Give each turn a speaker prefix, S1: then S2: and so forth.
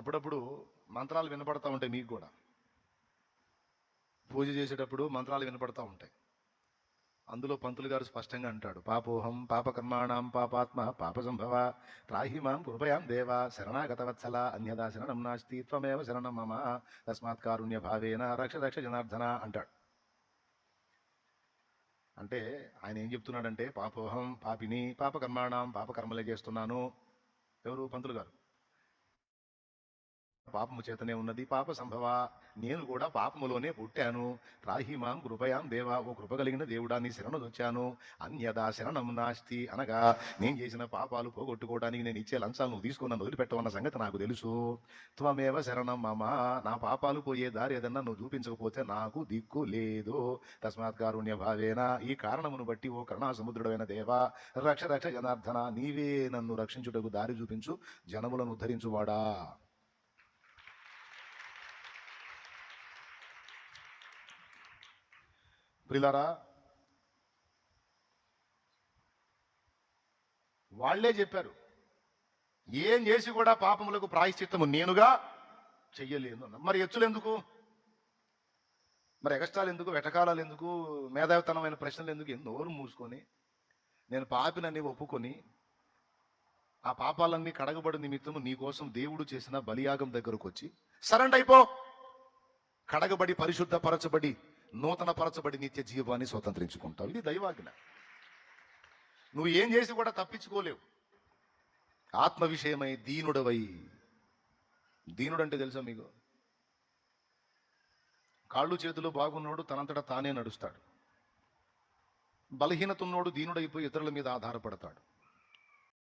S1: అప్పుడప్పుడు మంత్రాలు వినపడతా ఉంటాయి. మీకు కూడా పూజ చేసేటప్పుడు మంత్రాలు వినపడతా ఉంటాయి. అందులో పంతులు గారు స్పష్టంగా అంటాడు, పాపోహం పాపకర్మాణం పాపాత్మ పాప సంభవ త్రాహిమాం కృపయాం దేవ శరణాగత వత్సల అన్యదా శరణం నాస్తి త్వమేవ శరణం మమ తస్మాత్ కారుణ్య భావేన రక్ష రక్ష జనార్దన అంటాడు. అంటే ఆయన ఏం చెప్తున్నాడంటే, పాపోహం పాపిని పాపకర్మాణం పాపకర్మలే చేస్తున్నాను. ఎవరు? పంతులు గారు. పాపము చేతనే ఉన్నది పాప సంభవ, నేను కూడా పాపములోనే పుట్టాను. త్రాహిమాం కృపయాం దేవా, ఓ కృప కలిగిన దేవుడా నీ శరణు వచ్చాను. అన్యదా శరణం నాస్తి, అనగా నేను చేసిన పాపాలు పోగొట్టుకోవడానికి నేను ఇచ్చే లంచాలు నువ్వు తీసుకుని నన్ను వదిలిపెట్టవన్న సంగతి నాకు తెలుసు. త్వమేవ శరణం మమ, నా పాపాలు పోయే దారి ఏదన్నా నువ్వు చూపించకపోతే నాకు దిక్కు లేదు. తస్మాత్ కారుణ్య భావేన, ఈ కారణమును బట్టి ఓ కరుణా సముద్రుడైన దేవా రక్ష రక్ష జనార్దన, నీవే నన్ను రక్షించుటకు దారి చూపించు, జనములను ఉద్ధరించువాడా. ప్రియులారా, వాళ్లే చెప్పారు, ఏం చేసి కూడా పాపములకు ప్రాయశ్చిత్తము నేనుగా చెయ్యలేను. మరి ఎచ్చులు ఎందుకు? మరి ఎగస్టాలు ఎందుకు? వెటకాలాలు ఎందుకు? మేధావితనమైన ప్రశ్నలు ఎందుకు? నోరు మూసుకొని నేను పాపినని ఒప్పుకొని ఆ పాపాలన్నీ కడగబడి నిమిత్తము నీకోసం దేవుడు చేసిన బలియాగం దగ్గరకు వచ్చి సరెండర్ అయిపో, కడగబడి పరిశుద్ధపరచబడి నూతన పరచబడి నిత్య జీవాన్ని స్వతంత్రించుకుంటావు. ఇది దైవాజ్ఞ. నువ్వు ఏం చేసి కూడా తప్పించుకోలేవు. ఆత్మ విషయమై దీనుడవై, దీనుడంటే తెలుసా మీకు? కాళ్ళు చేతులు బాగున్నోడు తనంతటా తానే నడుస్తాడు. బలహీనత ఉన్నోడు దీనుడైపోయి ఇతరుల మీద ఆధారపడతాడు.